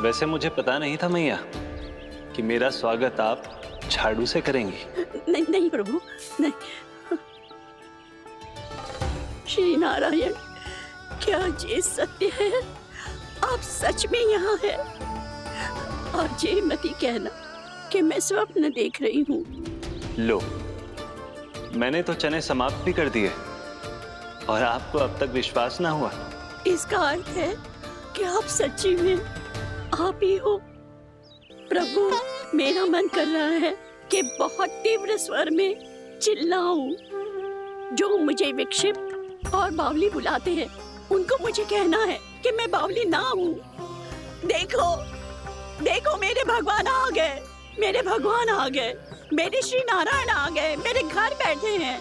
वैसे मुझे पता नहीं था मैया कि मेरा स्वागत आप झाड़ू से करेंगी। नहीं नहीं प्रभु, नहीं। श्री नारायण, क्या ये सत्य है? आप सच में यहाँ हैं? और ये मत कहना कि मैं स्वप्न देख रही हूँ। लो, मैंने तो चने समाप्त भी कर दिए और आपको अब तक विश्वास ना हुआ। इसका अर्थ है कि आप सच्ची में आप ही हो। प्रभु, मेरा मन कर रहा है कि बहुत तीव्र स्वर में चिल्लाऊं। जो मुझे विक्षिप्त और बावली बुलाते हैं, उनको मुझे कहना है कि मैं बावली ना हूँ। देखो, देखो, मेरे भगवान आ गए, मेरे भगवान आ गए, मेरे श्री नारायण आ गए, मेरे घर बैठे हैं।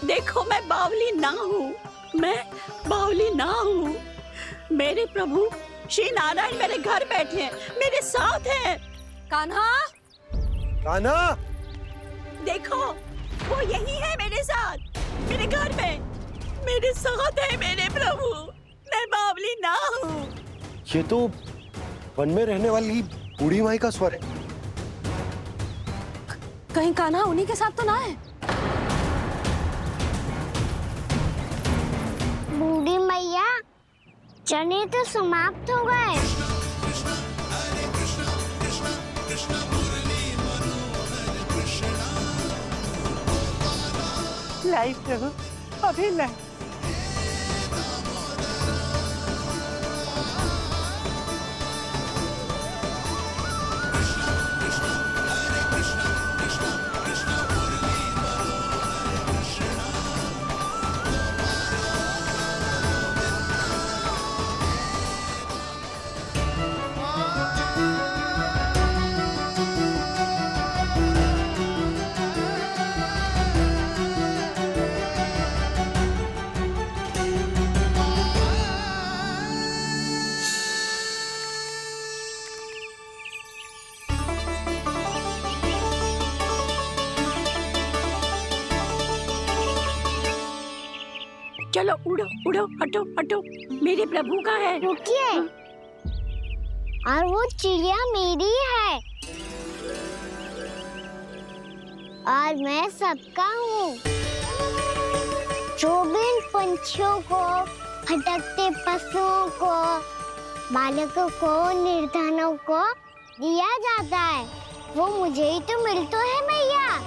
देखो, मैं बावली ना हूँ, मैं बावली ना हूँ। मेरे प्रभु श्री नारायण मेरे घर बैठे हैं, मेरे साथ हैं। कान्हा, कान्हा, देखो, वो यही है मेरे साथ, मेरे घर में, मेरे साथ है मेरे प्रभु। मैं बावली ना हूँ। ये तो वन में रहने वाली बूढ़ी माई का स्वर है। कहीं कान्हा उन्हीं के साथ तो ना है? बूढ़ी मैया, चने तो समाप्त हो गए। लाई प्रभु, अभी लाई। चलो उड़ो उड़ो, हटो हटो, मेरे प्रभु का है। रुकिए, और वो चिड़िया मेरी है और मैं सबका हूँ। जो भी इन पंछियों को, भटकते पशुओं को, बालकों को, निर्धनों को दिया जाता है, वो मुझे ही तो मिलता है मैया,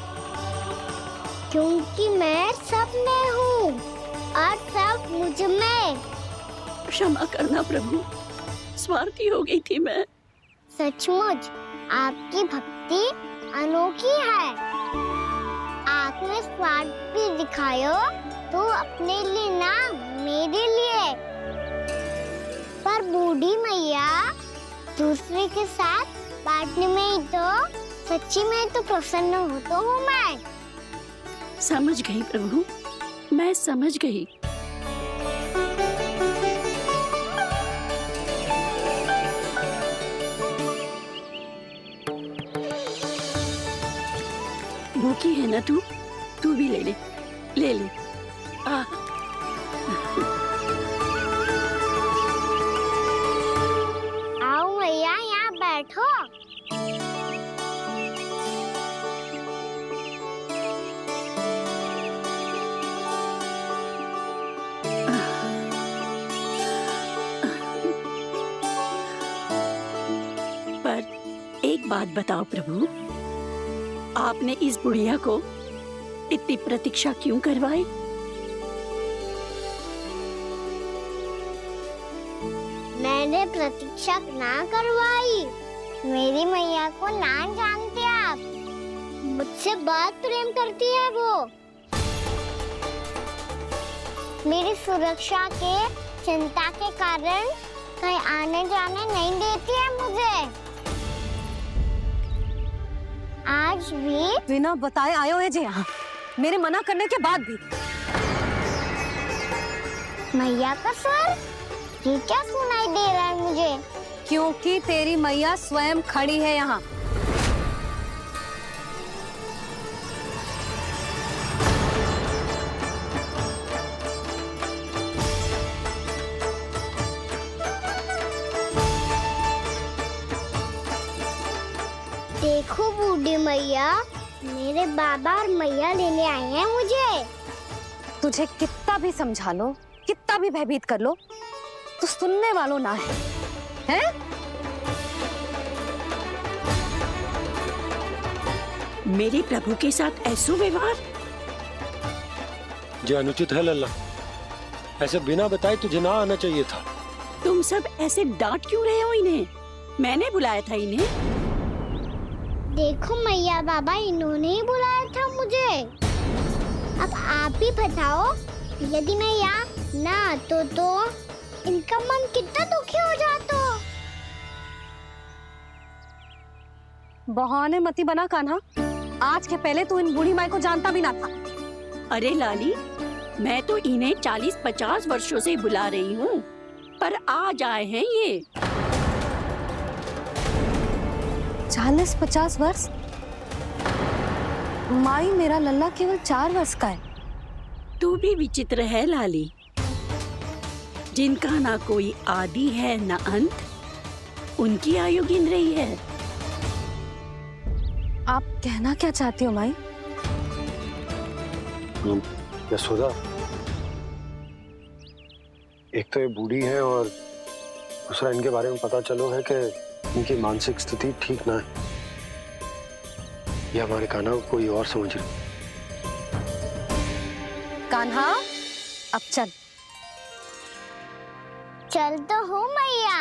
क्योंकि मैं सब में हूँ और सब मुझ में। क्षमा करना प्रभु, स्वार्थी हो गई थी मैं। सचमुच आपकी भक्ति अनोखी है। आपने स्वार्थ भी दिखायो तो अपने लिए ना, मेरे लिए। पर बूढ़ी मैया, दूसरे के साथ बांटने में ही तो सच्ची में तो प्रसन्न होता हूँ मैं। समझ गई प्रभु, मैं समझ गई। भूखी है ना तू? तू भी ले ले, ले ले। आओ मैया, यहाँ बैठो। एक बात बताओ प्रभु, आपने इस बुढ़िया को इतनी प्रतीक्षा क्यों करवाई? मैंने प्रतीक्षा ना करवाई। मेरी मैया को ना जानते आप, मुझसे बहुत प्रेम करती है वो। मेरी सुरक्षा के चिंता के कारण कहीं आने जाने नहीं देती है मुझे। आज भी बिना बताए आए हुए जे यहाँ, मेरे मना करने के बाद भी। मैया का स्वर, ये क्या सुनाई दे रहा है मुझे? क्योंकि तेरी मैया स्वयं खड़ी है यहाँ। मैया, मेरे बाबा और मैया लेने आए हैं मुझे। तुझे कितना भी समझा लो, कितना भी भयभीत कर लो, तो सुनने वालों ना है, हैं? मेरे प्रभु के साथ ऐसा व्यवहार? जो अनुचित है लल्ला। ऐसे बिना बताए तुझे ना आना चाहिए था। तुम सब ऐसे डांट क्यों रहे हो इन्हें? मैंने बुलाया था इन्हें। देखो मैया बाबा, इन्होंने ही बुलाया था मुझे। अब आप ही बताओ, यदि मैं यहाँ ना आतो तो इनका मन कितना दुखी हो जाता। बहाने मती बना कान्हा। आज के पहले तू इन बूढ़ी माई को जानता भी ना था। अरे लाली, मैं तो इन्हें 40-50 वर्षों से बुला रही हूँ, पर आज आए हैं ये। 40-50 वर्ष? माई, मेरा लल्ला केवल 4 वर्ष का है। तू भी विचित्र है लाली, जिनका ना कोई आदि है ना अंत, उनकी आयु गिन रही है। आप कहना क्या चाहती हो माई? यशोदा, एक तो ये बूढ़ी है और दूसरा इनके बारे में पता चलो है कि इनकी मानसिक स्थिति ठीक ना है। ये हमारे कान्हा को कोई और समझ रही। कान्हा, अब चल। चल तो हूँ मैया।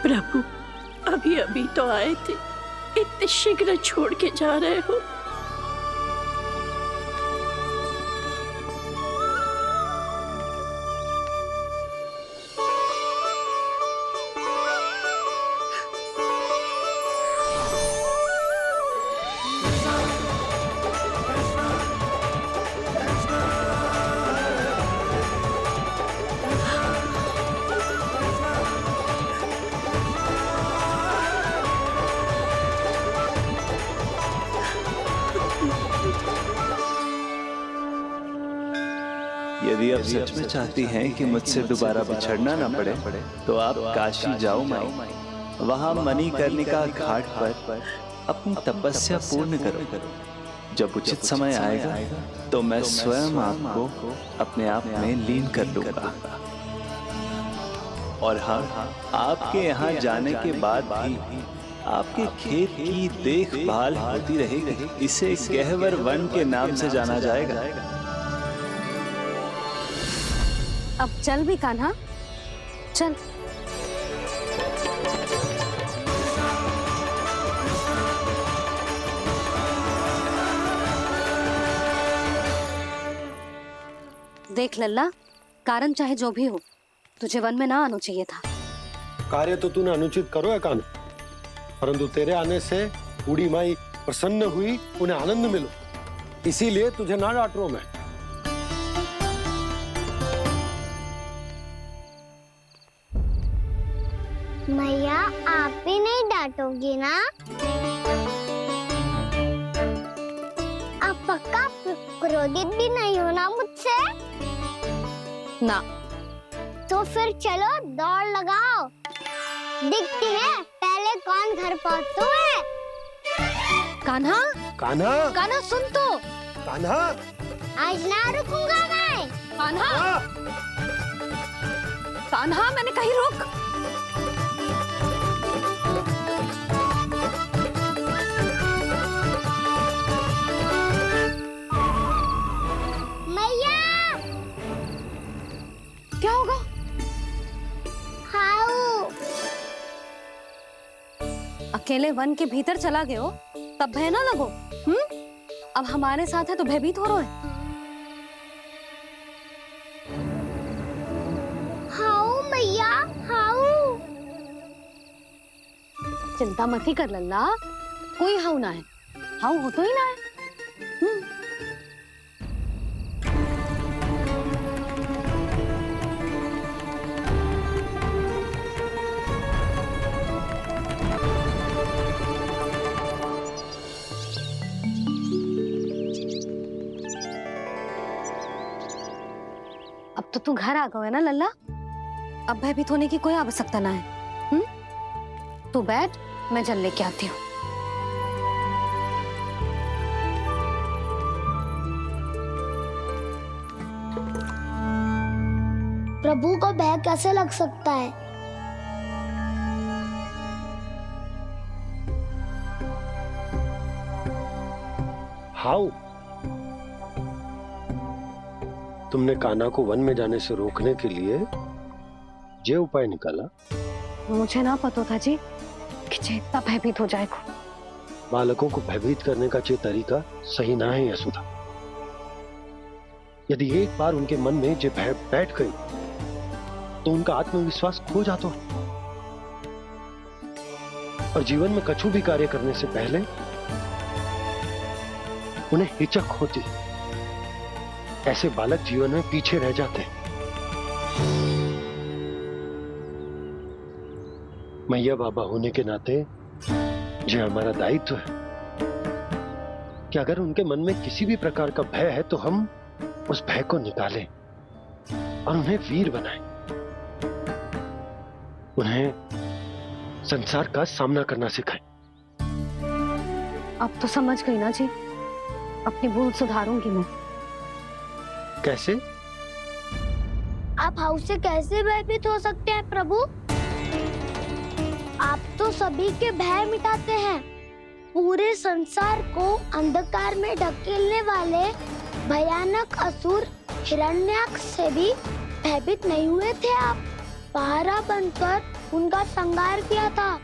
प्रभु, अभी अभी तो आए थे, इतने शीघ्र छोड़ के जा रहे हो? यदि आप सच में चाहती हैं कि मुझसे दोबारा बिछड़ना ना पड़े, तो आप काशी जाओ माई। वहां मणिकर्णिका घाट पर अपनी तपस्या पूर्ण करो। जब उचित समय आएगा तो मैं स्वयं आपको अपने आप में लीन कर लूंगा। और हाँ, आपके यहाँ जाने के बाद भी आपके खेत की देखभाल होती रहेगी। इसे गहवर वन के नाम से जाना जाएगा। अब चल भी कान्हा, चल। देख लल्ला, कारण चाहे जो भी हो, तुझे वन में ना आना चाहिए था। कार्य तो तूने अनुचित करो है कान्हा, परंतु तेरे आने से बूढ़ी माई प्रसन्न हुई, उन्हें आनंद मिलो, इसीलिए तुझे ना डांट रहा हूं मैं। मैया, आप भी नहीं डांटोगी ना? आप पक्का क्रोधित भी नहीं हो ना मुझसे? ना। तो फिर चलो दौड़ लगाओ, दिखती है पहले कौन घर पहुंचता है। कान्हा, कान्हा, कान्हा सुन तो। कान्हा, आज ना रुकूंगा मैं। कान्हा, कान्हा, मैंने कही रुक। मैया, क्या होगा? हाउ अकेले वन के भीतर चला गए हो, तब भय ना लगो। अब हमारे साथ है तो भयभीत हो रहे हैं। हाउ मैया, हाउ। चिंता मत ही कर लल्ला, कोई हाउ ना है। हाउ हो तो ही ना है। अब तो तू घर आ गया है ना लल्ला, अब भयभीत होने की कोई आवश्यकता ना है। तू बैठ, मैं जल लेके आती हूँ। प्रभु को भय कैसे लग सकता है? हाउ? तुमने कान्हा को वन में जाने से रोकने के लिए ये उपाय निकाला? मुझे ना पता था जी कि जे इतना भयभीत हो जाएगा। बालकों को भयभीत करने का ये तरीका सही ना है यशोदा। यदि एक बार उनके मन में ये भय बैठ गई तो उनका आत्मविश्वास खो जाता है और जीवन में कछु भी कार्य करने से पहले उन्हें हिचक होती। ऐसे बालक जीवन में पीछे रह जाते हैं। मैया बाबा होने के नाते ये हमारा दायित्व है कि अगर उनके मन में किसी भी प्रकार का भय है तो हम उस भय को निकालें और उन्हें वीर बनाएं, उन्हें संसार का सामना करना सिखाएं। अब तो समझ गई ना जी, अपनी भूल सुधारूंगी मैं। कैसे? आप हाउ से कैसे भयभीत हो सकते हैं प्रभु? आप तो सभी के भय मिटाते हैं। पूरे संसार को अंधकार में ढकेलने वाले भयानक असुर हिरण्याक्ष से भी भयभीत नहीं हुए थे आप। पहरा बनकर उनका संहार किया था।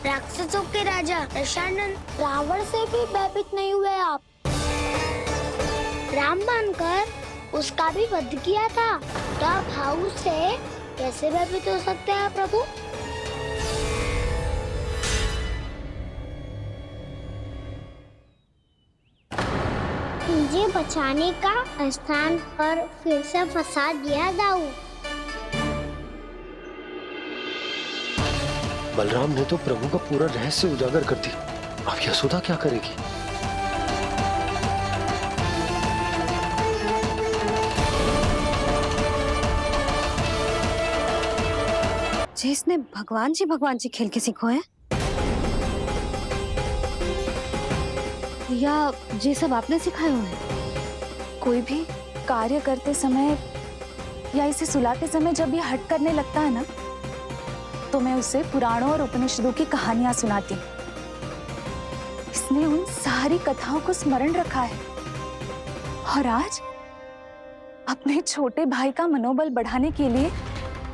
राक्षसों के राजा दशानन रावण से भी भयभीत नहीं हुए आप। राम बनकर उसका भी वध किया था। तो आप हाउ से कैसे भयभीत हो सकते हैं प्रभु? मुझे बचाने का स्थान पर फिर से फंसा दिया दाऊ। बलराम ने तो प्रभु का पूरा रहस्य उजागर कर दी। अब यशोदा क्या करेगी? जिसने भगवान जी खेल के सीखो है, या ये सब आपने सिखाए हुए हैं? कोई भी कार्य करते समय या इसे सुलाते समय जब ये हट करने लगता है ना, तो मैं उसे पुराणों और उपनिषदों की कहानियां सुनाती हूँ। इसने उन सारी कथाओं को स्मरण रखा है और आज अपने छोटे भाई का मनोबल बढ़ाने के लिए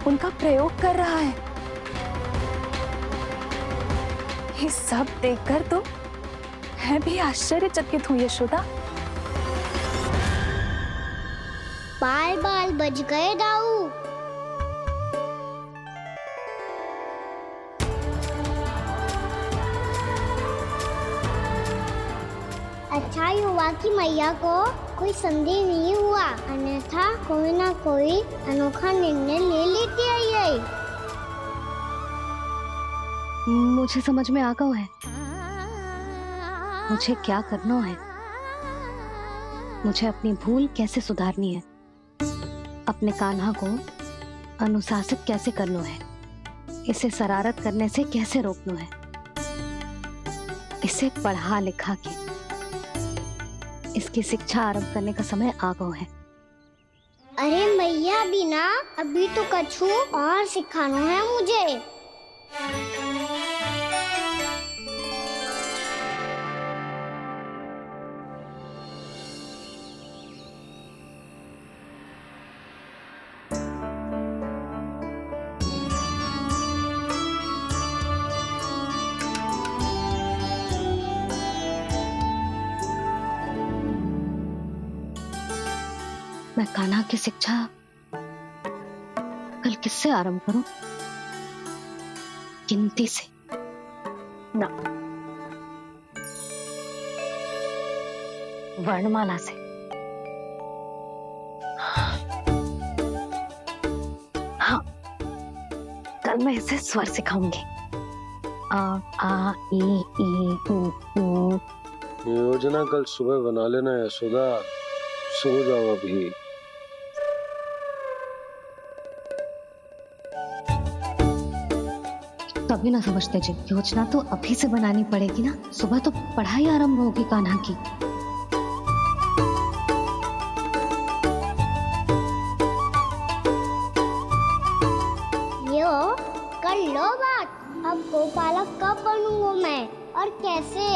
उनका प्रयोग कर रहा है। ये सब देखकर तो मैं भी आश्चर्यचकित हूँ यशोदा। बाल बाल बज गए दाऊ। अच्छा ही हुआ कि मैया को कोई संदेह नहीं हुआ, अन्यथा कोई ना कोई अनोखा निर्णय ले लेती आई। मुझे समझ में आ गया है मुझे क्या करना है। मुझे अपनी भूल कैसे सुधारनी है, अपने कान्हा को अनुशासित कैसे करना है, इसे शरारत करने से कैसे रोकना है, इसे पढ़ा लिखा के इसकी शिक्षा आरंभ करने का समय आ गया है। अरे मैया बिना अभी तो कछु और सिखाना है मुझे। मैं कान्हा की शिक्षा कल किससे आरंभ करूं? गिनती से ना, वर्णमाला से। हाँ, कल मैं इसे स्वर सिखाऊंगी। आ ई ई उ योजना कल सुबह बना लेना यशोदा, सो जाओ अभी। तभी ना समझते जी, योजना तो अभी से बनानी पड़ेगी ना, सुबह तो पढ़ाई आरंभ होगी कान्हा की। यो कर लो बात, अब गोपालक कब बनूंगा मैं और कैसे?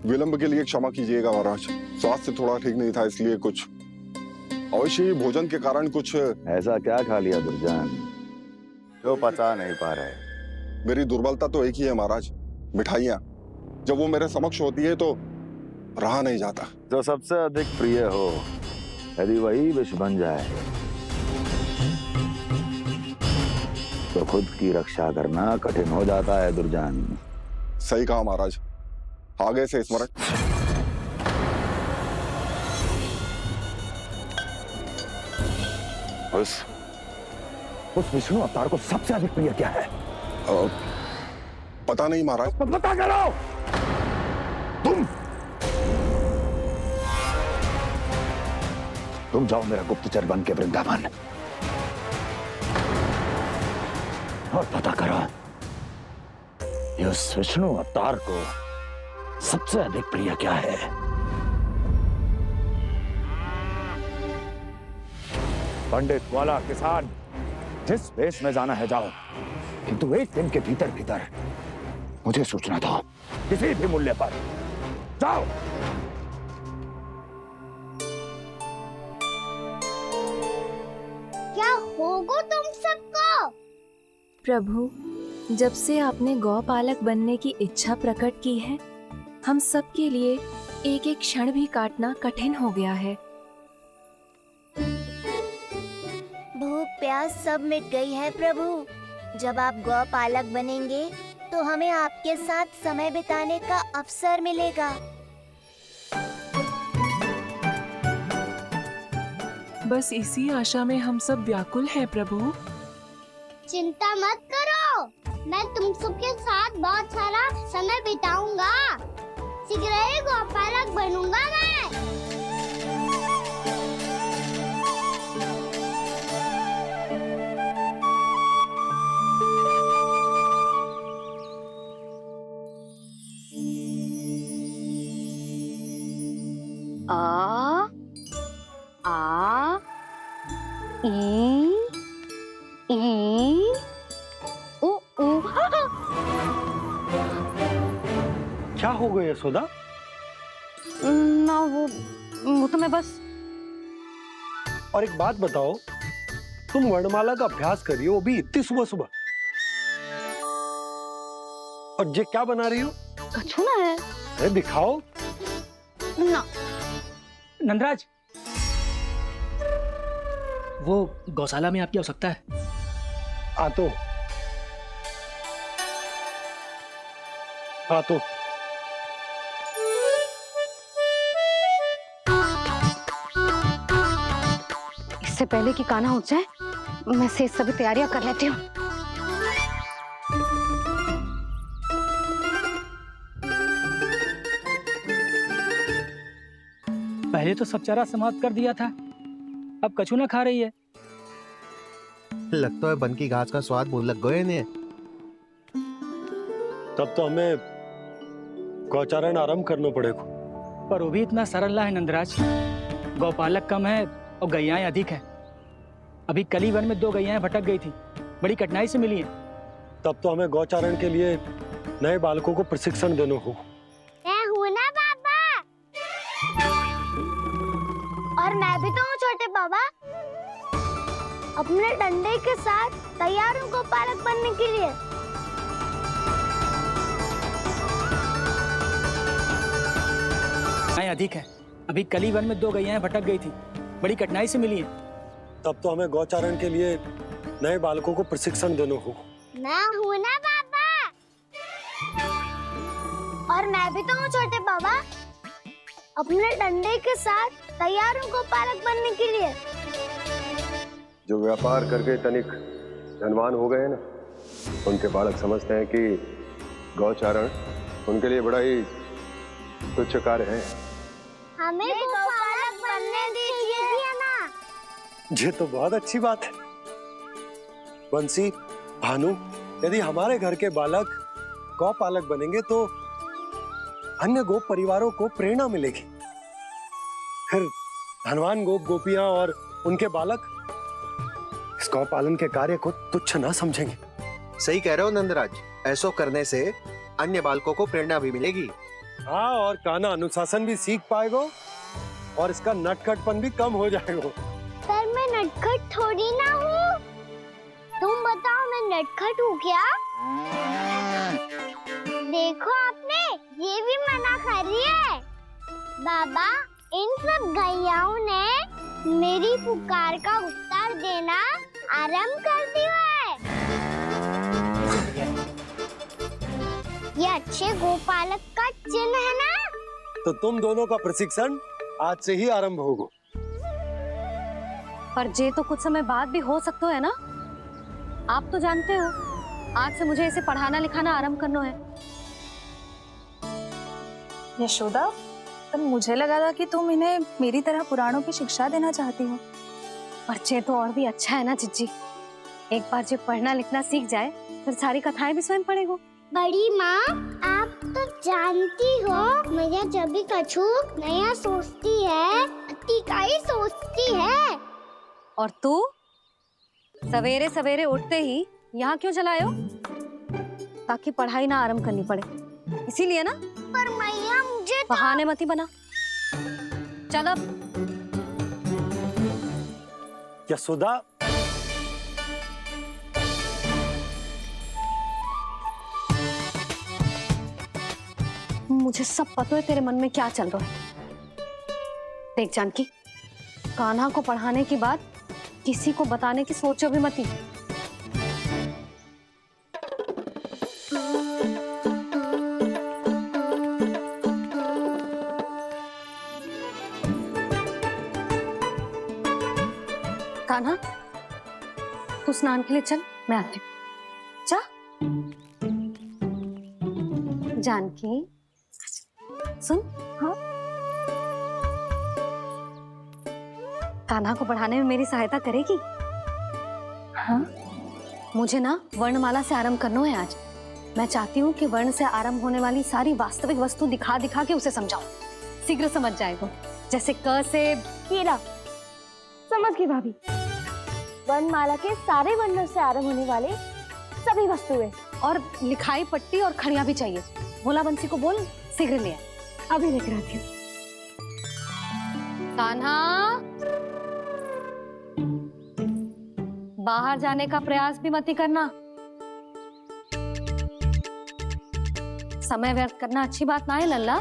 विलंब के लिए क्षमा कीजिएगा महाराज, स्वास्थ्य थोड़ा ठीक नहीं था इसलिए कुछ अवश्य ही भोजन के कारण कुछ। ऐसा क्या खा लिया दुर्जन जो पचा नहीं पा रहे? मेरी दुर्बलता तो एक ही है महाराज, मिठाइयाँ। जब वो मेरे समक्ष होती है तो रहा नहीं जाता। जो सबसे अधिक प्रिय हो, यदि वही विष बन जाए तो खुद की रक्षा करना कठिन हो जाता है दुर्जन। सही कहा महाराज, आगे से स्मरण। उस विष्णु अवतार को सबसे अधिक प्रिय क्या है? पता नहीं महाराज। पता करो। तुम जाओ मेरा गुप्तचर बन के वृंदावन और पता करो इस विष्णु अवतार को सबसे अधिक प्रिय क्या है। पंडित, वाला, किसान, जिस वेश में जाना है जाओ, किंतु एक दिन के भीतर भीतर मुझे सूचना दो, किसी भी मूल्य पर। जाओ। क्या होगा तुम सबको? प्रभु, जब से आपने गौपालक बनने की इच्छा प्रकट की है, हम सब के लिए एक एक क्षण भी काटना कठिन हो गया है। भूख प्यास सब मिट गई है प्रभु। जब आप गौपालक बनेंगे तो हमें आपके साथ समय बिताने का अवसर मिलेगा। बस इसी आशा में हम सब व्याकुल हैं प्रभु। चिंता मत करो, मैं तुम सबके साथ बहुत सारा समय बिताऊंगा। शीघ्र ही गोपालक बनूंगा मैं। आ आ ई ई ओ ओ। क्या हो गया यशोदा? ना वो तो मैं बस। और एक बात बताओ, तुम वर्णमाला का अभ्यास कर रही हो, वो भी इतनी सुबह सुबह, और ये क्या बना रही हो? कछुआ है। अरे दिखाओ ना। नंदराज, वो गौशाला में आपकी आवश्यकता है। आ तो इससे पहले कि कान्हा उठ जाए, मैं से सभी तैयारियां कर लेती हूँ। पहले तो सब चारा समाप्त कर दिया था, अब कछुआ खा रही है। लगता है बन की घास का स्वाद मुंह लग गए ने। तब तो हमें गौचारण आरंभ करना पड़ेगा। पर वो भी इतना सरल है नंदराज, गौपालक कम है और गैयाएं अधिक है। अभी कली वन में 2 गैयाएं भटक गई थी, बड़ी कठिनाई से मिली हैं। तब तो हमें गौचारण के लिए नए बालकों को प्रशिक्षण देना हो। मैं हूँ ना बाबा। और मैं भी तो हूँ छोटे बाबा। अपने डंडे के साथ तैयार हूँ गोपालक बनने के लिए। गायें अधिक है। अभी कली वन में 2 गैयाएं भटक गई थी, बड़ी कठिनाई से मिली हैं। तब तो हमें गौचारण के लिए नए बालकों को प्रशिक्षण देना हो। मैं हूँ ना बाबा। और मैं भी तो हूँ छोटे बाबा। अपने डंडे के साथ तैयार हूँ गोपालक बनने के लिए। जो व्यापार करके तनिक धनवान हो गए ना, उनके बालक समझते हैं कि गौचारण उनके लिए बड़ा ही तुच्छ कार्य है। हमें गोपालक बनने दीजिए ना। ये तो बहुत अच्छी बात है। बंसी, भानु, यदि हमारे घर के बालक गौपालक बनेंगे तो अन्य गोप परिवारों को प्रेरणा मिलेगी। फिर धनवान गोप गोपियां और उनके बालक इस गौपालन के कार्य को तुच्छ ना समझेंगे। सही कह रहे हो नंदराज, ऐसा करने से अन्य बालकों को प्रेरणा भी मिलेगी। हाँ, और कान्हा अनुशासन भी सीख पाएगा और इसका नटखटपन भी कम हो जाएगा। पर मैं नटखट थोड़ी ना हूँ। तुम बताओ मैं नटखट हूँ क्या? देखो आपने ये भी मना कर रही है। बाबा, इन सब गैयाओं ने मेरी पुकार का उत्तर देना आरंभ कर दिया है। ये अच्छे गोपालक का चिन्ह है ना? तो तुम दोनों का प्रशिक्षण आज से ही आरंभ होगा। पर जे तो कुछ समय बाद भी हो सकता है ना। आप तो जानते हो, आज से मुझे इसे पढ़ाना लिखाना आरंभ करना है। यशोदा, तब मुझे लगा था कि तुम इन्हें मेरी तरह पुराणों की शिक्षा देना चाहती हो। पर जे तो और भी अच्छा है ना जिज्जी। एक बार जब पढ़ना लिखना सीख जाए फिर सारी कथाएं भी स्वयं पढ़ेगा। बड़ी माँ, आप तो जानती हो मैया जब भी कछु नया सोचती है, का ही सोचती है। और तू सवेरे सवेरे उठते ही यहाँ क्यों चलाए हो? ताकि पढ़ाई ना आरंभ करनी पड़े, इसीलिए ना। पर मैया मुझे बहाने मत ही बना। चल अब। यशोदा, मुझे सब पता है तेरे मन में क्या चल रहा है। देख जानकी, कान्हा को पढ़ाने की बात किसी को बताने की सोचो भी मत ही। कान्हा, तू स्नान के लिए चल, मैं आती हूँ। जा। जानकी, सुन। हाँ, कान्हा को पढ़ाने में मेरी सहायता करेगी? हाँ? मुझे ना वर्णमाला से आरंभ करना है आज। मैं चाहती हूँ कि वर्ण से आरंभ होने वाली सारी वास्तविक वस्तु दिखा दिखा के उसे समझाऊं। शीघ्र समझ जाएगा। जैसे क से हीरा। समझ गई भाभी। वर्णमाला के सारे वर्णों से आरंभ होने वाले सभी वस्तुएं। और लिखाई पट्टी और खड़िया भी चाहिए। भोला बंसी को बोल शीघ्र ले आए। अभी लेकर आती हूँ। कान्हा, बाहर जाने का प्रयास भी मत ही करना। समय व्यर्थ करना अच्छी बात ना है लल्ला।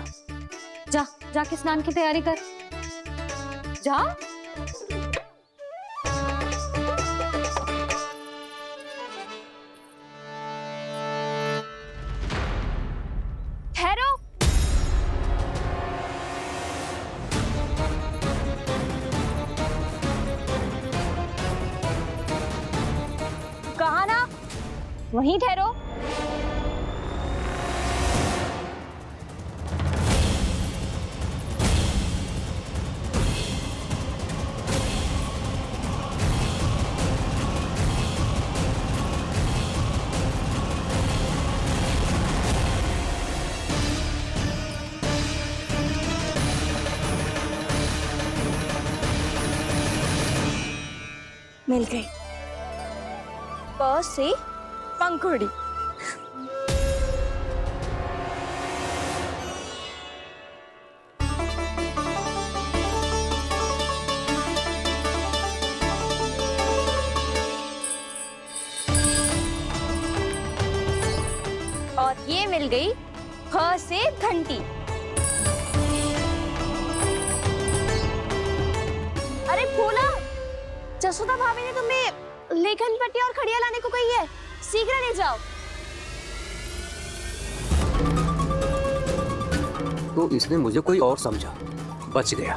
जा, जाके स्नान की तैयारी कर। जा। ठहरो। कहा ना, वहीं ठहरो। मिल गई। प से पंखुड़ी। ये मिल गई ख से घंटी। अरे भोला, जसोदा भाभी ने तुम्हें लेखन पट्टी और खड़िया लाने को कही है, शीघ्र ले जाओ। तो इसने मुझे कोई और समझा, बच गया।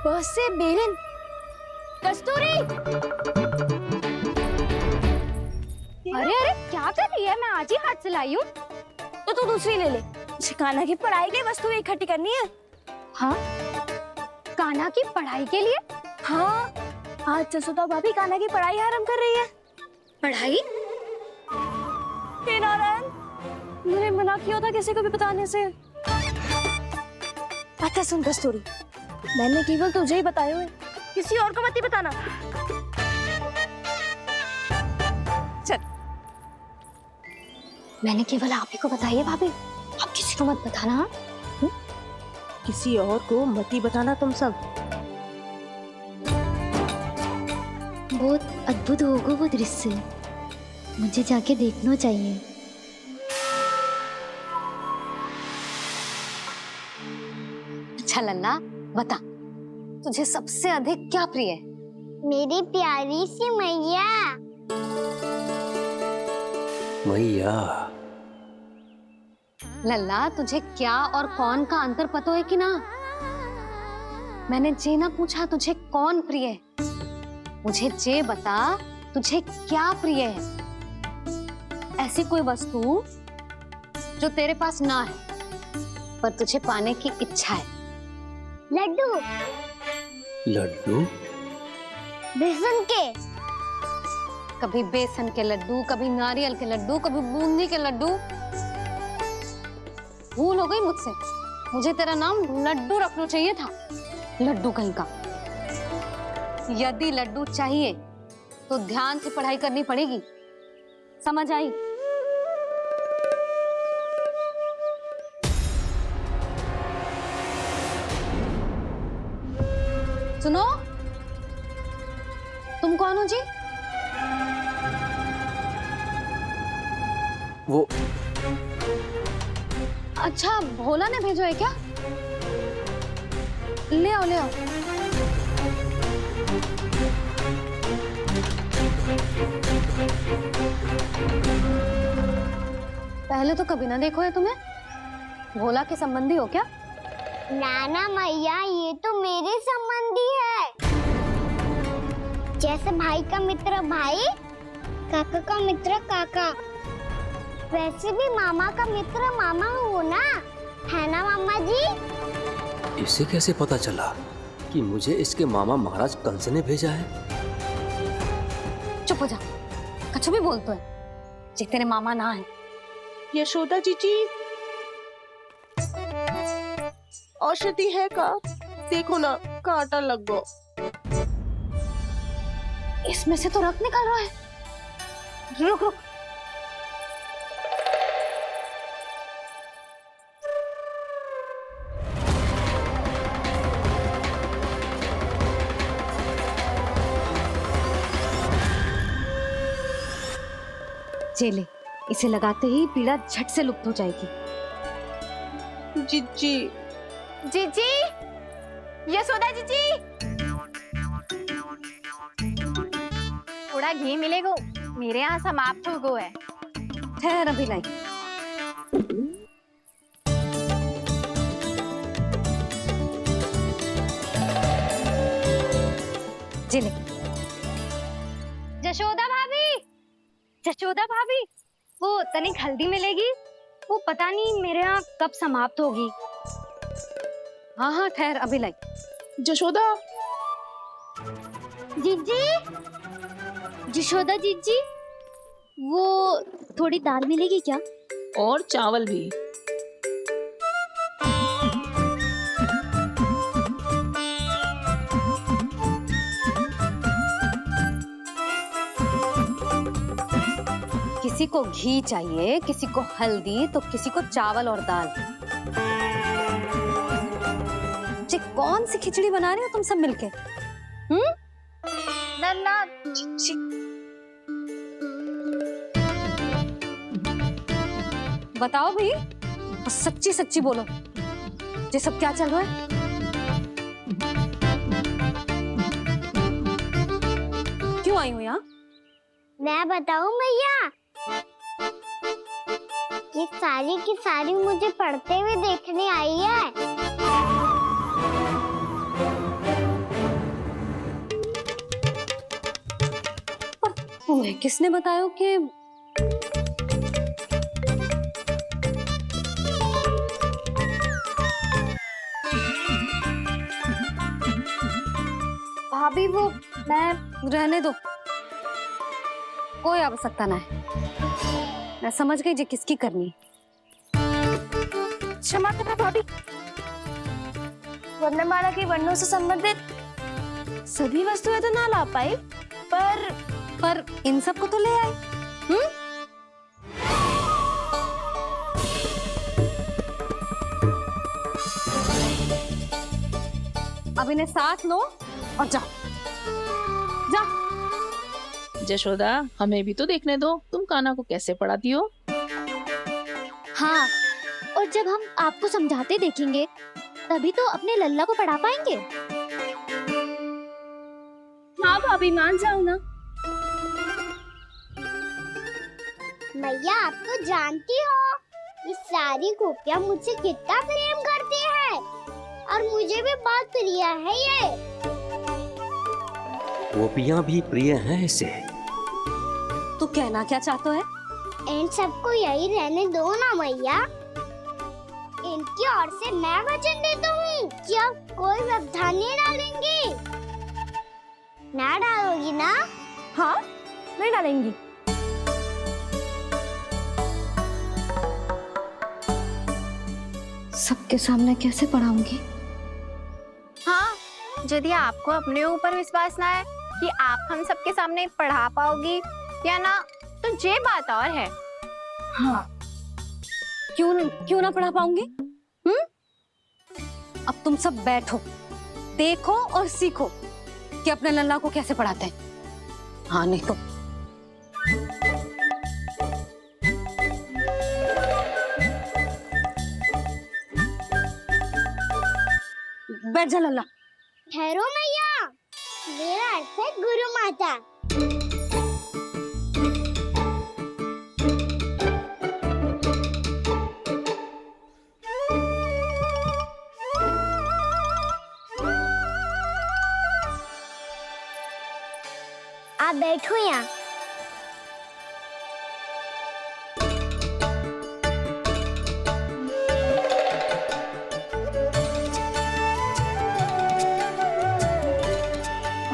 बस से बेलन, कस्तूरी। अरे अरे क्या कर रही है? मैं आज ही हाथ से लाई हूँ। तो तू दूसरी ले ले। कान्हा की पढ़ाई की वस्तु इकट्ठी करनी है। हाँ, कान्हा की पढ़ाई के लिए? हाँ, आज जसोदा भाभी कान्हा की पढ़ाई आरंभ कर रही है। पढ़ाई? हे नारायण, मैंने मना किया था किसी को भी बताने से। अच्छा सुन कस्तूरी, मैंने केवल तुझे ही बताए हुए, किसी और को मत ही बताना। चल। मैंने केवल आप ही को बताई है भाभी, आप किसी को मत बताना। हाँ? किसी और को मत ही बताना तुम सब। बहुत अद्भुत होगा वो दृश्य, मुझे जाके देखना चाहिए। अच्छा लल्ला, बता तुझे सबसे अधिक क्या प्रिय है? मेरी प्यारी सी मैया। मैया। लल्ला, तुझे क्या और कौन का अंतर पता है कि ना? मैंने जे ना पूछा तुझे कौन प्रिय है, मुझे जे बता तुझे क्या प्रिय है। ऐसी कोई वस्तु जो तेरे पास ना है पर तुझे पाने की इच्छा है। लड्डू। लड्डू? बेसन के। कभी बेसन के लड्डू, कभी नारियल के लड्डू, कभी बूंदी के लड्डू। भूल हो गई मुझसे, मुझे तेरा नाम लड्डू रखना चाहिए था। लड्डू कहीं का। यदि लड्डू चाहिए तो ध्यान से पढ़ाई करनी पड़ेगी, समझ आई? सुनो, तुम कौन हो जी? वो अच्छा, भोला ने भेजो है क्या? ले आओ, ले आओ। पहले तो कभी ना देखो है तुम्हें। भोला के संबंधी हो क्या? नाना मैया, ये तो मेरे संबंधी है। जैसे भाई का मित्र भाई, काका का मित्र काका, वैसे भी मामा का मित्र मामा हो ना, है ना मामा जी? इसे कैसे पता चला कि मुझे इसके मामा महाराज कंस ने भेजा है? चुप हो जा, कछु भी बोलते है जे तेरे मामा ना है। यशोदा जीजी, औषधि है का? देखो ना, कांटा लग गो। इसमें से तो रक्त निकल रहा है। रुक रुक। चले, इसे लगाते ही पीड़ा झट से लुप्त हो जाएगी। जीजी, जीजी, यशोदा जीजी, थोड़ा घी मिलेगा? मेरे यहाँ समाप्त हो गया है। ठहर, अभी लाई। जिले। जशोदा भाभी, जशोदा भाभी, वो तनिक हल्दी मिलेगी? वो पता नहीं मेरे यहाँ कब समाप्त होगी। हाँ हाँ, ठहर, अभी लाई। जशोदा। जीजी, जशोदा जीजी, वो थोड़ी दाल मिलेगी क्या? और चावल भी। किसी को घी चाहिए, किसी को हल्दी, तो किसी को चावल और दाल। जी, कौन सी खिचड़ी बना रहे हो तुम सब मिलके? नन्ना, बताओ भाई, और सच्ची सच्ची बोलो, ये सब क्या चल रहा है? क्यों आई हो यहाँ? मैं बताऊं भैया, ये सारी की सारी मुझे पढ़ते हुए देखने आई है। तुम्हें किसने बताया कि भाभी? वो मैं रहने दो, कोई आवश्यकता ना है। मैं समझ गई जे किसकी करनी। क्षमा करना भाभी, वर्णमाला के वर्णों से संबंधित सभी वस्तुएं तो ना ला पाई, पर इन सब को तो ले आए। अब इन्हें साथ लो और जाओ। जा। जशोदा, हमें भी तो देखने दो तुम कान्हा को कैसे पढ़ाती हो। हाँ, और जब हम आपको समझाते देखेंगे तभी तो अपने लल्ला को पढ़ा पाएंगे। हाँ भाभी, मान जाओ ना। मैया, आप तो जानती हो ये सारी गोपियां मुझसे कितना प्रेम करती है, और मुझे भी बहुत प्रिय है ये। गोपियां भी प्रिय हैं इसे। तू कहना क्या चाहता है? इन सबको यही रहने दो ना मैया। इनकी ओर से मैं वचन देता हूँ कि अब कोई व्यवधान नहीं डालेंगी। ना डालोगी ना? हाँ, नहीं डालेंगी। सबके सामने कैसे पढ़ाऊंगी? हाँ, यदि आपको अपने ऊपर विश्वास ना है कि आप हम सबके सामने पढ़ा पाओगी या ना, तो ये बात और है। हाँ, क्यों ना पढ़ा पाऊंगी? अब तुम सब बैठो, देखो और सीखो कि अपने लल्ला को कैसे पढ़ाते हैं। हाँ, नहीं तो बैठ जा लल्ला। ठहरो मैया, मेरा अर्थ है गुरु माता। आप बैठो यहाँ।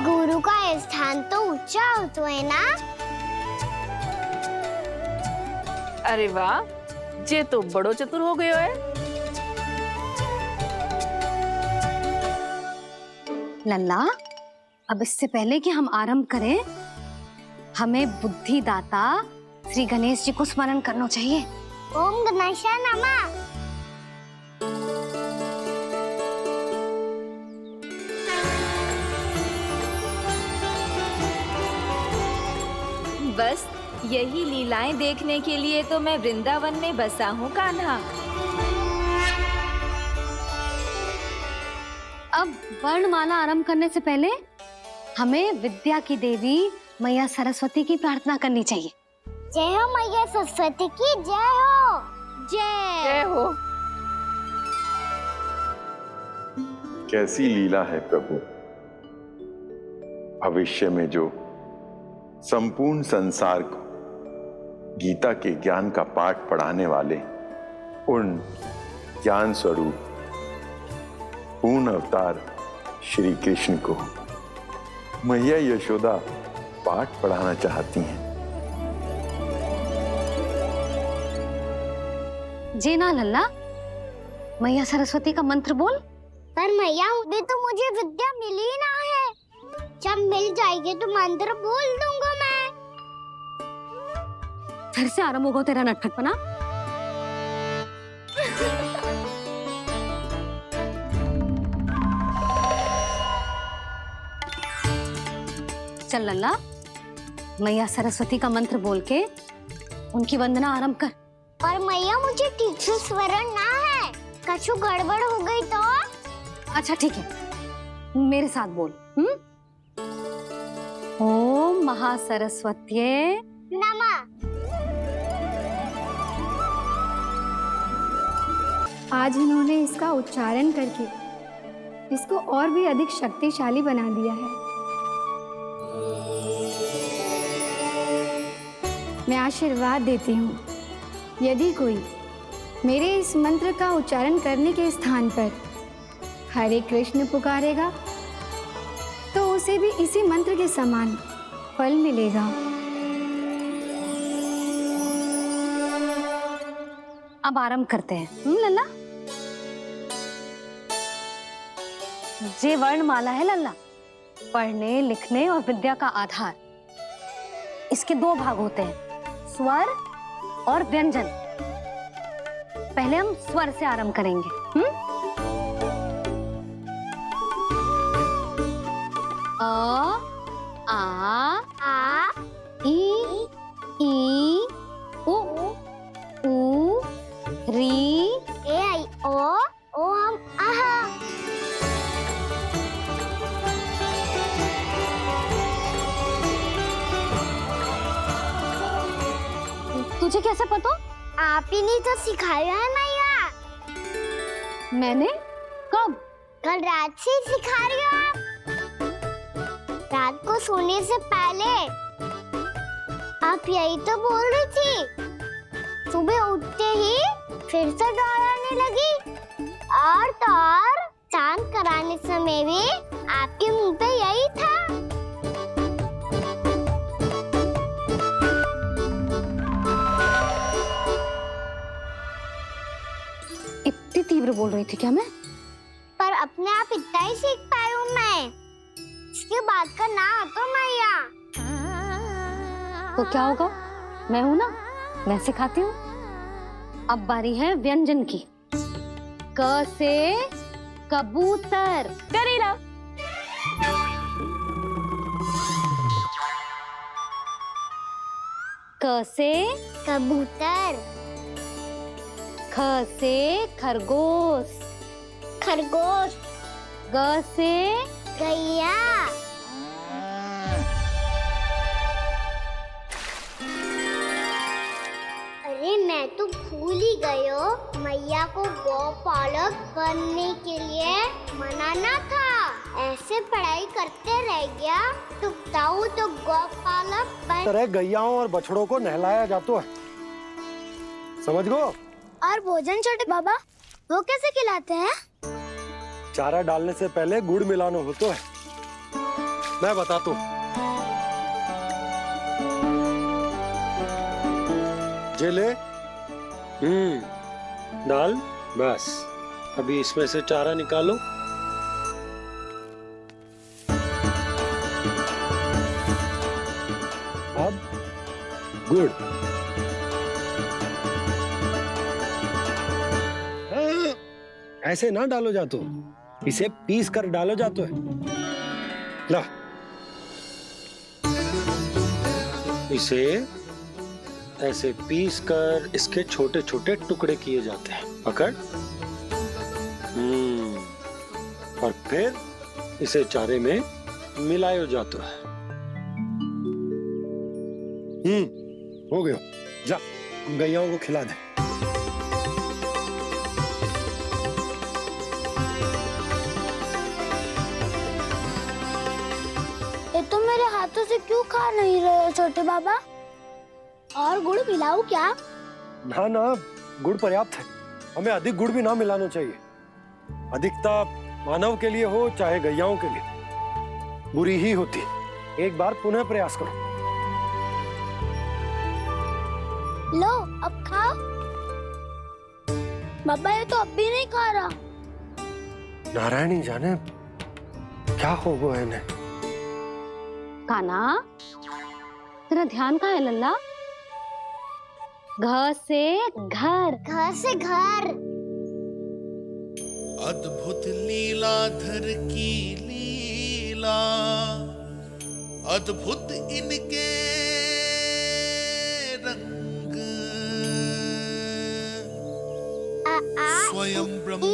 गुरु का स्थान तो ऊंचा होता है ना? अरे वाह, जे तो बड़ो चतुर हो गयो है। लल्ला, अब इससे पहले कि हम आरंभ करें, हमें बुद्धिदाता श्री गणेश जी को स्मरण करना चाहिए। ओम गणेशाय नमः। बस यही लीलाएं देखने के लिए तो मैं वृंदावन में बसा हूँ कान्हा। अब वर्णमाला आरंभ करने से पहले हमें विद्या की देवी मैया सरस्वती की प्रार्थना करनी चाहिए। जय हो मैया सरस्वती की, जय हो। जय हो। कैसी लीला है प्रभु। भविष्य में जो संपूर्ण संसार को गीता के ज्ञान का पाठ पढ़ाने वाले उन ज्ञान स्वरूप पूर्ण अवतार श्री कृष्ण को मैया यशोदा पाठ पढ़ाना चाहती हैं। जी ना लल्ला, मैया सरस्वती का मंत्र बोल। पर मैया, अभी तो मुझे विद्या मिली ना है। जब मिल जाएगी तो मंत्र बोल दूंगा मैं। फिर से आरंभ होगा तेरा नटखटपना। चल लल्ला, मैया सरस्वती का मंत्र बोल के उनकी वंदना आरंभ कर। पर मैया मुझे ठीक से स्मरण ना है, कछु गड़बड़ हो गई तो? अच्छा ठीक है, मेरे साथ बोल। ओम महासरस्वत्ये नमः। आज इन्होंने इसका उच्चारण करके इसको और भी अधिक शक्तिशाली बना दिया है। मैं आशीर्वाद देती हूँ, यदि कोई मेरे इस मंत्र का उच्चारण करने के स्थान पर हरे कृष्ण पुकारेगा तो उसे भी इसी मंत्र के समान फल मिलेगा। अब आरंभ करते हैं। लल्ला, जे वर्णमाला है लल्ला, पढ़ने लिखने और विद्या का आधार। इसके दो भाग होते हैं, स्वर और व्यंजन। पहले हम स्वर से आरंभ करेंगे। अ, आ, ई, उ, री, ए आई ओ हम आहा। तुझे कैसे पता? आप ही ने तो सिखाया है मैया। मैंने? कब? कल रात से सिखा रही हो आप। रात को सोने से पहले आप यही तो बोल रही थी। सुबह उठते ही फिर से दोहराने लगी, और तो और चांद कराने समय भी आपके मुंह पे यही था। इतनी तीव्र बोल रही थी क्या मैं? पर अपने आप इतना ही सीख पाई हूँ मैं। इसके बाद का ना तो मैया। तो क्या होगा? मैं हूं ना, मैं सिखाती हूँ। अब बारी है व्यंजन की। क से कबूतर। करेला। क से कबूतर। ख से खरगोश। खरगोश। ग से गैया। अरे मैं तो भूल ही गई हो, मैया को गौपालक बनने के लिए मनाना था। ऐसे पढ़ाई करते रह गया तो बताऊं तो गौपालक तरह गैयाओं और बछड़ों को नहलाया जाता है, समझ गो? और भोजन छोटे बाबा वो कैसे खिलाते हैं? चारा डालने से पहले गुड़ मिलाना होता है, मैं बताता हूँ। जेले डाल, बस अभी इसमें से चारा निकालो। अब गुड़। ऐसे ना डालो जातो, इसे पीस कर डालो जातो है। ला, इसे ऐसे पीस कर इसके छोटे छोटे टुकड़े किए जाते हैं। पकड़। और फिर इसे चारे में मिलाया जाता है। हो गया, जा गैयाओं को खिला दे। ये तो मेरे हाथों से क्यों खा नहीं रहे हो छोटे बाबा? और गुड़ मिलाऊं क्या? ना ना, गुड़ पर्याप्त है। हमें अधिक गुड़ भी ना मिलाना चाहिए। अधिकता मानव के लिए हो चाहे गैयाओं के लिए बुरी ही होती। एक बार पुनः प्रयास करो। लो अब खाओ। बाबा ये तो अब भी नहीं खा रहा। नारायणी जाने क्या हो गया इन्हें। काना, तेरा ध्यान कहाँ है लल्ला? घ से घर। घर से घर। अद्भुत लीलाधर की लीला, अद्भुत इनके रंग, स्वयं ब्रह्म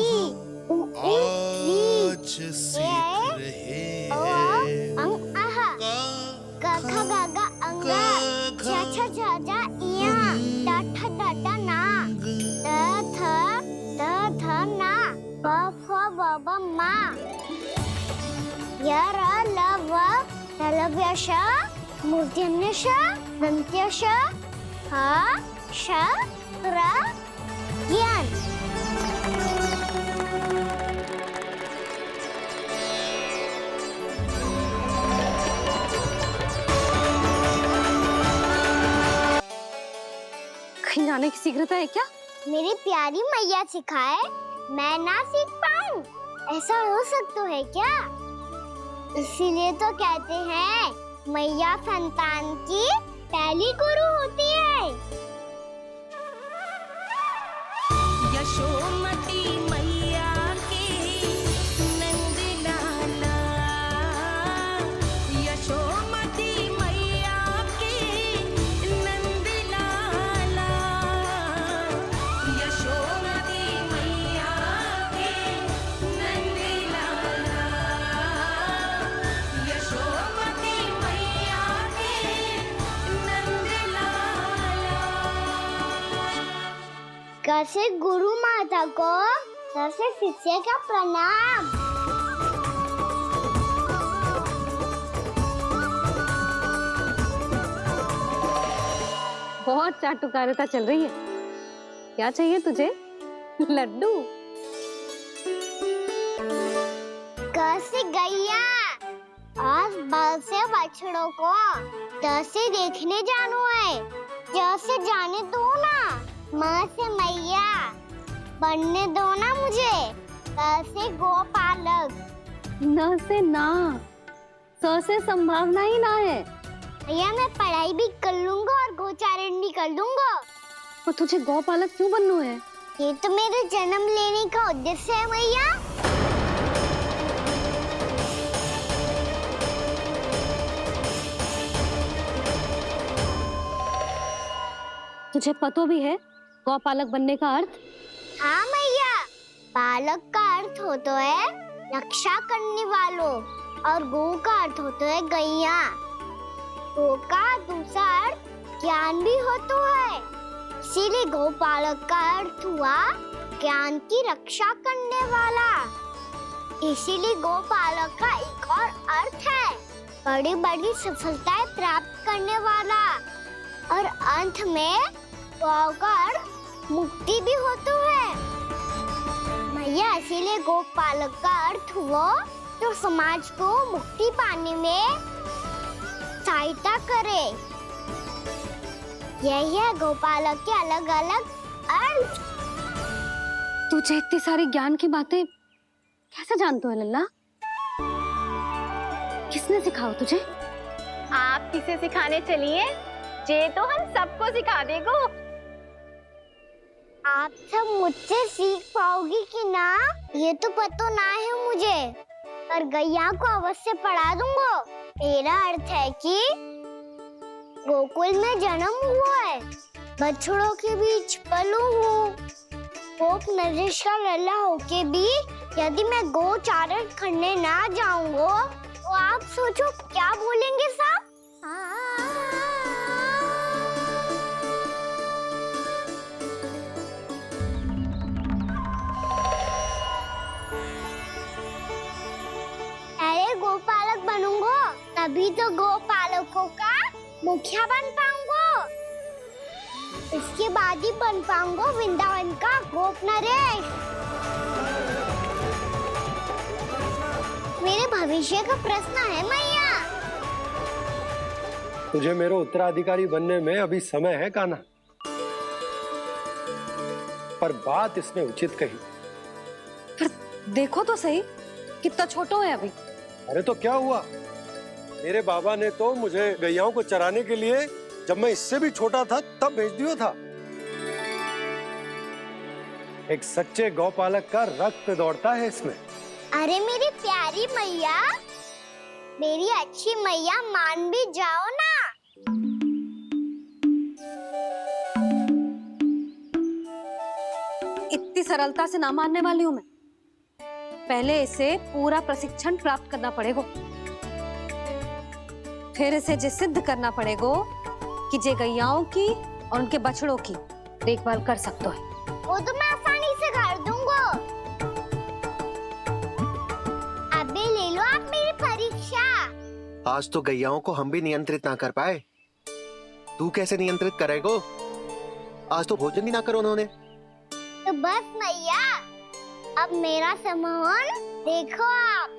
आज सीख रहे हैं। क ख ग घ अंग छ छ छ ज इया ट ठ ड ड ना ट थ ना प फ ब ब मा य र ल व लव्य श मूर्धन्य श दन्त्य श ह श र ज्ञान। कहीं जाने की शीघ्रता है क्या? मेरी प्यारी मैया सिखाए मैं ना सीख पाऊं, ऐसा हो सकता है क्या? इसीलिए तो कहते हैं मैया संतान की पहली गुरु होती है। यशोमती मैया के नंद लाला, यशोमती मैया के नंद लाला, यशोमती मैया के नंद लाला, यशोमती मैया के नंद लाला। कैसे गुरु माता को कैसे शिष्य का प्रणाम। बहुत चाटुकारिता चल रही है। क्या चाहिए तुझे? लड्डू? कैसे गैया आज बल से बछड़ों को कैसे देखने जानो है, जैसे जाने दो ना, माँ से मैया बनने दो ना मुझे। कैसे गोपालक न से ना, स से संभावना ही ना है। भैया मैं पढ़ाई भी कर लूंगा और गोचारण भी कर दूंगा। और तुझे गौपालक क्यों बनना है? ये तो मेरे जन्म लेने का उद्देश्य है मैया। तुझे पता भी है गौपालक बनने का अर्थ? हाँ मैया, पालक का अर्थ होता है रक्षा करने वालों और गौ का अर्थ होता है गैया। गौ का दूसरा अर्थ ज्ञान भी होता है, इसीलिए गौपालक का अर्थ हुआ ज्ञान की रक्षा करने वाला। इसीलिए गौपालक का एक और अर्थ है बड़ी बड़ी सफलताएं प्राप्त करने वाला, और अंत में गौ का अर्थ मुक्ति भी होता है। मैया इसीलिए गोपालक का अर्थ हुआ जो समाज को मुक्ति पाने में सहायता करे। यही है गोपालक के अलग अलग अर्थ। तुझे इतनी सारी ज्ञान की बातें कैसे जानते हो लल्ला? किसने सिखाओ तुझे? आप किसे सिखाने चलिए, जे तो हम सबको सिखा देगो। आप सब मुझसे सीख पाओगी कि ना ये तो पता ना है मुझे, पर गैया को अवश्य पढ़ा दूंगा। मेरा अर्थ है कि गोकुल में जन्म हुआ है, बछड़ों के बीच पलू हूँ, गोप नरेश का लल्ला होके भी यदि मैं गोचारण करने ना जाऊंगा तो आप सोचो क्या बोलेंगे साहब? अरे गोपालक बनूंगा तभी तो गोपालकों का मुखिया बन पाऊंगा। इसके बाद ही बन पाऊंगा वृंदावन का गोप नरेश। मेरे भविष्य का प्रश्न है मैया। तुझे मेरा उत्तराधिकारी बनने में अभी समय है कान्हा, पर बात इसने उचित कही। पर देखो तो सही कितना छोटा है अभी। अरे तो क्या हुआ, मेरे बाबा ने तो मुझे गैयाओं को चराने के लिए जब मैं इससे भी छोटा था तब भेज दिया था। एक सच्चे गौपालक का रक्त दौड़ता है इसमें। अरे मेरी प्यारी मैया, मेरी अच्छी मैया, मान भी जाओ ना। इतनी सरलता से ना मानने वाली हूं मैं। पहले इसे पूरा प्रशिक्षण प्राप्त करना पड़ेगा, फिर इसे जे सिद्ध करना पड़ेगा कि जे गैयाओं की और उनके बछड़ों की देखभाल कर सकते है। वो तो मैं आसानी से कर दूंगा। अबे ले लो आप मेरी परीक्षा। आज तो गैयाओं को हम भी नियंत्रित ना कर पाए, तू कैसे नियंत्रित करेगो? आज तो भोजन भी ना करो उन्होंने। तो बस मैया, अब मेरा सम्मान देखो आप।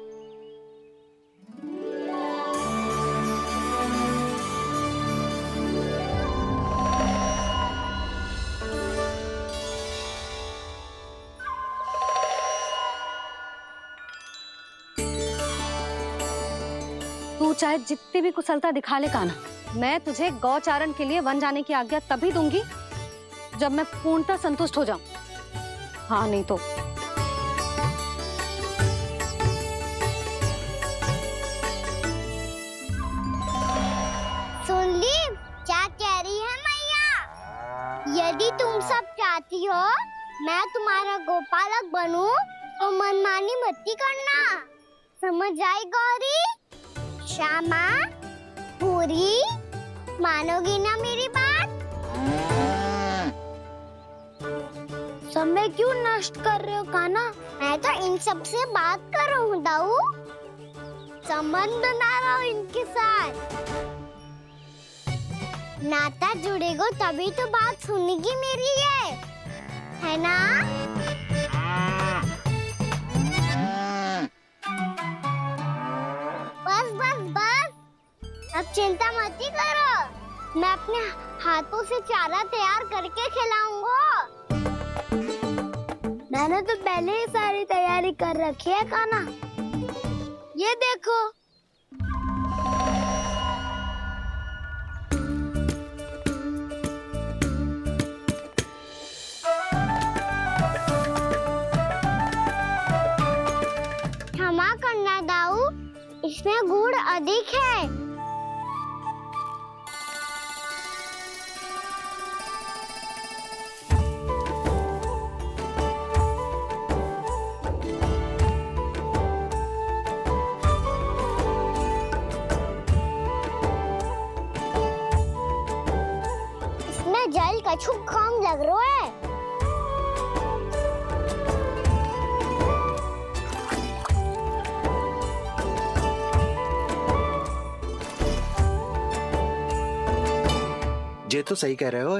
तू चाहे जितनी भी कुशलता दिखा ले कान्हा, मैं तुझे गौचारण के लिए वन जाने की आज्ञा तभी दूंगी जब मैं पूर्णतः संतुष्ट हो जाऊं। हाँ नहीं तो सुन ली क्या कह रही है मैया? यदि तुम सब चाहती हो मैं तुम्हारा गोपालक बनूं तो मनमानी मत करना, समझ आई गौरी? श्यामा, पूरी, मानोगी ना मेरी बात? समय क्यों नष्ट कर रहे हो कान्हा? मैं तो इन सब से बात कर रहा हूँ दाऊ, संबंध बना रहा हूँ इनके साथ। नाता जुड़ेगा तभी तो बात सुनेगी मेरी है ना? बस बस बस, अब चिंता मत ही करो, मैं अपने हाथों से चारा तैयार करके खिलाऊंगा। मैंने तो पहले ही सारी तैयारी कर रखी है कान्हा, ये देखो। क्षमा करना दाऊ, इसमें गुड़ अधिक है। इसमें जल कछु कम लग रहा है। ये तो सही कह रहे हो,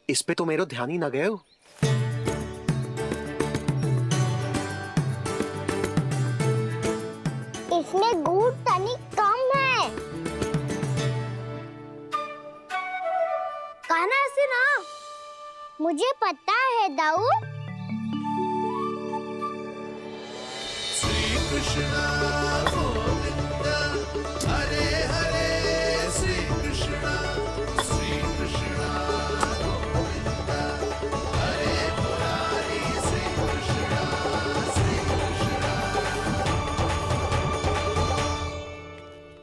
इस पे तो मेरो ध्यान ही ना गए हो। इसमें गुड़ तनिक कम है। कान्हा ऐसे ना, मुझे पता है दाऊ। श्री कृष्ण गोविंद हरे हरे, श्री कृष्ण गोविंद हरे मुरारी, श्री कृष्ण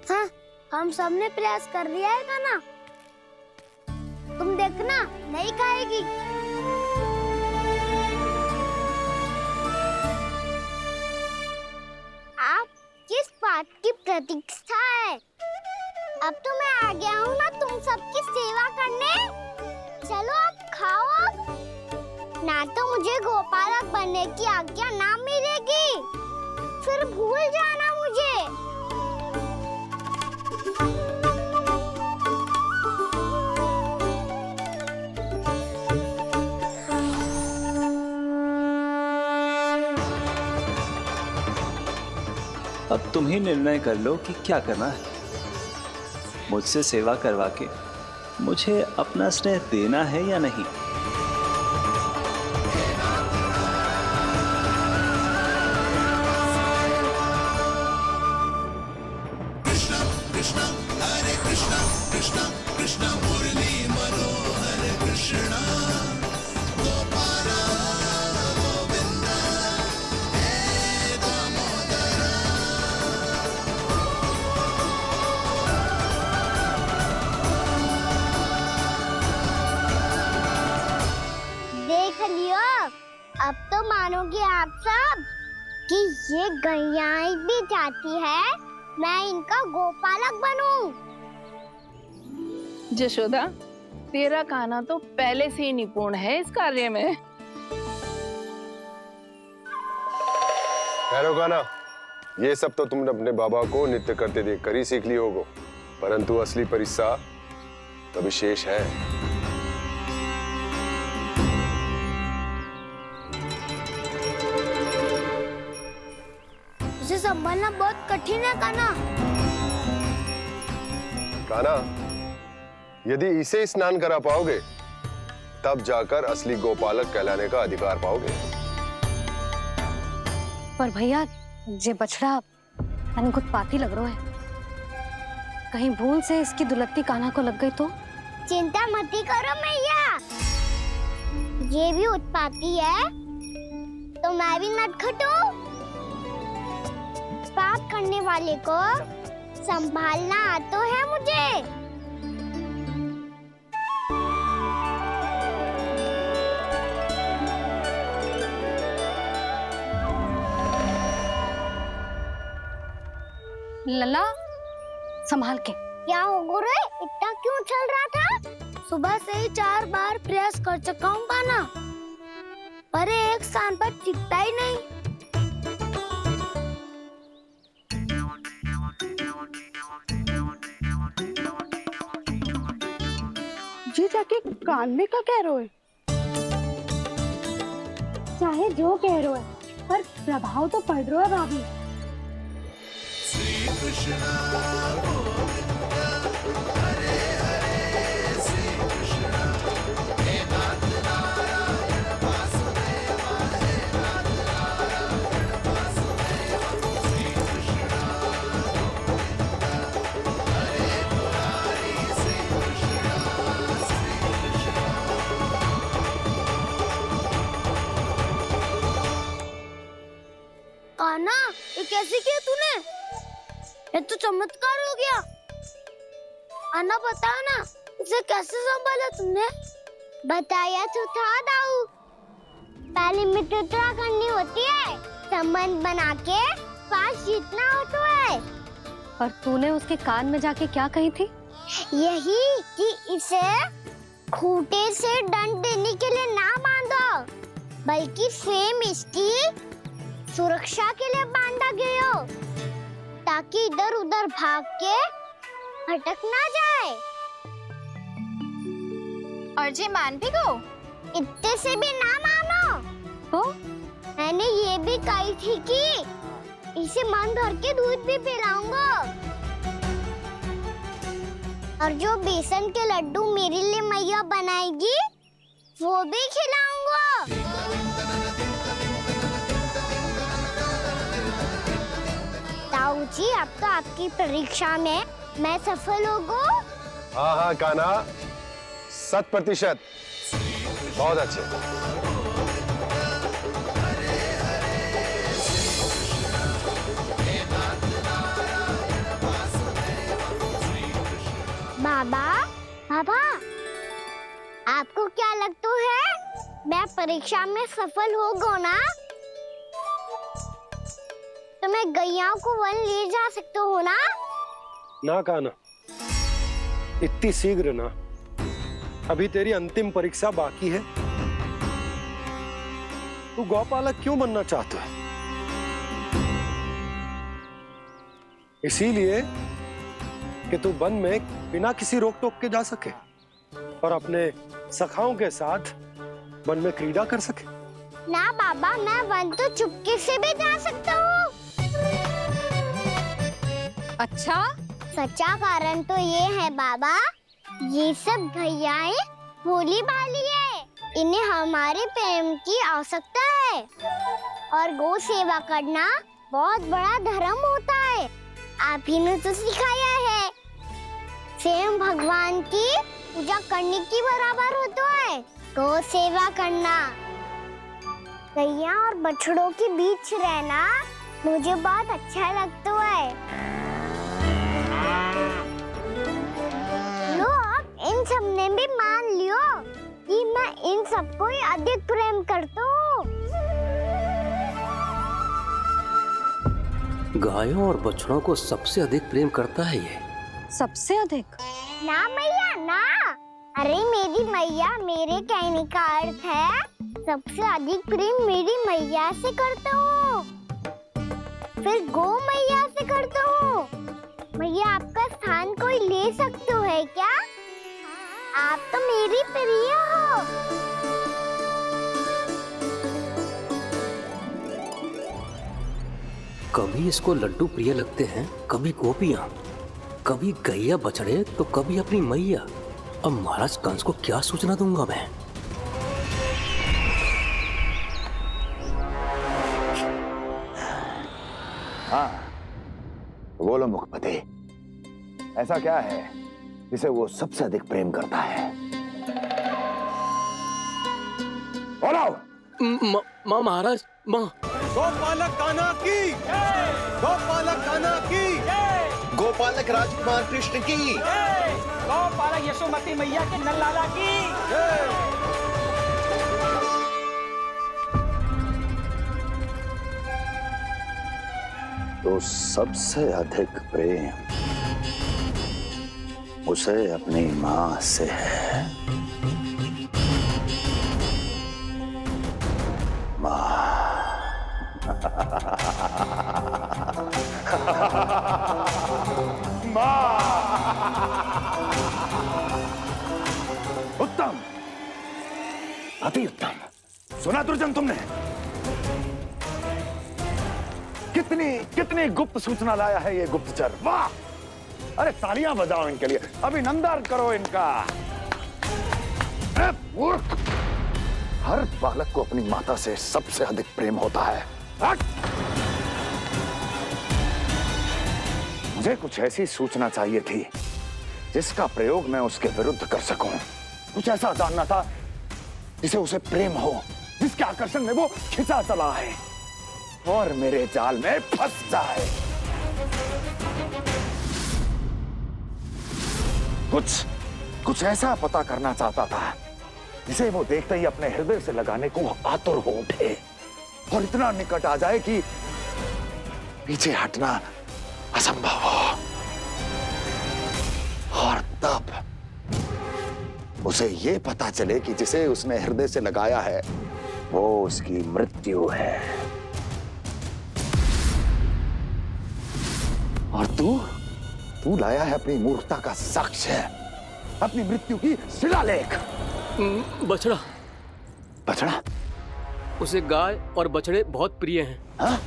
हाँ, हम सबने प्रयास कर लिया है कान्हा, तुम देखना नहीं खाएगी। आप किस बात की प्रतीक्षा है? अब तो मैं आ गया हूँ ना तुम सबकी सेवा करने। चलो आप खाओ अब। ना तो मुझे गोपालक बनने की आज्ञा ना मिलेगी, फिर भूल जाना मुझे। अब तुम ही निर्णय कर लो कि क्या करना है। मुझसे सेवा करवा के मुझे अपना स्नेह देना है या नहीं। कृष्ण कृष्ण हरे कृष्ण कृष्ण कृष्ण मुरली मनोहर कृष्ण गोपाल गोविंद हे दामोदर। देख लियो, अब तो मानोगे आप सब कि ये गैयाएं भी चाहती है मैं इनका गोपालक बनूं? जशोदा, तेरा कान्हा तो पहले से ही निपुण है इस कार्य में। ठहरो कान्हा, ये सब तो तुमने अपने बाबा को नृत्य करते देख कर ही सीख ली होगो, परंतु असली परिस्सा तो विशेष है। इसे संभालना बहुत कठिन है कान्हा। कान्हा, यदि इसे स्नान करा पाओगे तब जाकर असली गोपालक कहलाने का अधिकार पाओगे। पर भैया ये बछड़ा यानी उत्पाती लग रहा है, कहीं भूल से इसकी दुलत्ती कान्हा को लग गई तो? चिंता मत करो मैया, ये भी उत्पाती है तो मैं भी नटखट हूँ। पाप करने वाले को संभालना आता है मुझे। लला संभाल के। क्या हो गुरु, इतना क्यों चल रहा था? सुबह से ही 4 बार प्रयास कर चुका हूँ कान्हा, पर एक स्थान पर टिकता ही नहीं। जी जाके कान में का कह रहे हो? चाहे जो कह रहे हो पर प्रभाव तो पड़ रहा है भाभी। श्री कृष्णा गोविंद हरे हरे, श्री कृष्णा हे नाथ नारायण वासुदेवा, हे नाथ नारायण वासुदेवा, श्री कृष्णा गोविंद हरे मुरारी, श्री कृष्णा श्री कृष्णा। कान्हा, ये कैसे किया तूने? ये तो चमत्कार हो गया। अन्ना बताओ ना, इसे कैसे संभाला तुमने? बताया तो था दाऊ, पहले मित्रता करनी होती है, संबंध बना के पास जीतना होता है। पर तूने उसके कान में जाके क्या कही थी? यही कि इसे खूंटे से दंड देने के लिए ना बांधो, बल्कि स्वयं इसकी सुरक्षा के लिए बांधा गया हो, ताकि इधर उधर भाग के भटक ना जाए। और जी मान भी गो? इतने से भी ना मानो तो मैंने ये भी कही थी कि इसे मन भर के दूध भी पिलाऊंगा, और जो बेसन के लड्डू मेरे लिए मैया बनाएगी वो भी खिलाऊंगा। ताऊ जी, अब तो आपकी परीक्षा में मैं सफल होगा। हाँ हाँ कान्हा, 100%। बहुत अच्छे। बाबा, बाबा, आपको क्या लगता है मैं परीक्षा में सफल होगा ना? तो मैं गैयाओं को वन ले जा सकता हूँ ना? ना कान्हा, इतनी शीघ्र ना, अभी तेरी अंतिम परीक्षा बाकी है। तू गौपालक क्यों बनना चाहता है? इसीलिए कि तू वन में बिना किसी रोक टोक के जा सके और अपने सखाओं के साथ वन में क्रीड़ा कर सके। ना बाबा, मैं वन तो चुपके से भी जा सकता हूँ। अच्छा? सच्चा कारण तो ये है बाबा, ये सब गैयाएं भोली भाली है, इन्हें हमारे प्रेम की आवश्यकता है, और गौ सेवा करना बहुत बड़ा धर्म होता है। आप ही ने तो सिखाया है, स्वयं भगवान की पूजा करने की बराबर होता है गौ सेवा करना। गैया और बछड़ों के बीच रहना मुझे बहुत अच्छा लगता है। लो, अब इन सब ने भी मान लियो कि मैं इन सबको ही अधिक प्रेम करता हूँ। गायों और बछड़ों को सबसे अधिक प्रेम करता है ये। सबसे अधिक? ना मैया ना, अरे मेरी मैया, मेरे कहने का अर्थ है सबसे अधिक प्रेम मेरी मैया से करता हूँ, फिर गौ मैया से करता हूँ। मैया आपका स्थान कोई ले सकते हो है क्या? आप तो मेरी प्रिय हो। कभी इसको लड्डू प्रिय लगते हैं, कभी गोपियां, कभी गैया बछड़े, तो कभी अपनी मैया। अब महाराज कंस को क्या सूचना दूंगा मैं? हाँ, बोलो मुखपति, ऐसा क्या है जिसे वो सबसे अधिक प्रेम करता है? बोलो। माँ महाराज, माँ। गोपालक कान्हा की, गोपालक कान्हा की, गोपालक राजकुमार कृष्ण की, गोपालक यशोमती मैया के नल लाला की। तो सबसे अधिक प्रेम उसे अपनी माँ से है। माँ। उत्तम, अति उत्तम। सुना दुर्जन तुमने? कितनी गुप्त सूचना लाया है ये गुप्तचर। वाह! अरे तालियां बजाओ इनके लिए, अभिनंदन करो इनका। मूर्ख! हर बालक को अपनी माता से सबसे अधिक प्रेम होता है। मुझे कुछ ऐसी सूचना चाहिए थी जिसका प्रयोग मैं उसके विरुद्ध कर सकूं। कुछ ऐसा जानना था जिसे उसे प्रेम हो, जिसके आकर्षण में वो खिंचा चला है और मेरे जाल में फंस जाए। कुछ ऐसा पता करना चाहता था जिसे वो देखते ही अपने हृदय से लगाने को आतुर हो उठे और इतना निकट आ जाए कि पीछे हटना असंभव हो। और तब उसे ये पता चले कि जिसे उसने हृदय से लगाया है वो उसकी मृत्यु है। और तू लाया है अपनी मूर्खता का साक्ष्य, अपनी मृत्यु की शिलालेख। बछड़ा? उसे गाय और बछड़े बहुत प्रिय हैं। हाँ?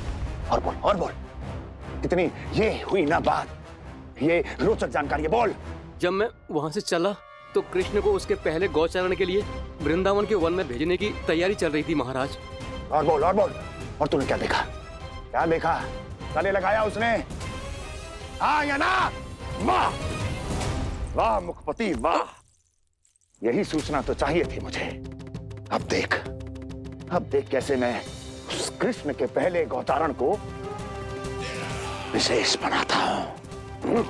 और बोल। इतनी ये हुई ना बात, ये रोचक जानकारी है, बोल। जब मैं वहां से चला तो कृष्ण को उसके पहले गौचारण के लिए वृंदावन के वन में भेजने की तैयारी चल रही थी महाराज। और बोल। और तूने क्या देखा? गले लगाया उसने? हाँ या ना? वाह मुखपति वाह, यही सूचना तो चाहिए थी मुझे। अब देख कैसे मैं उस कृष्ण के पहले गौतारण को विशेष बनाता हूं।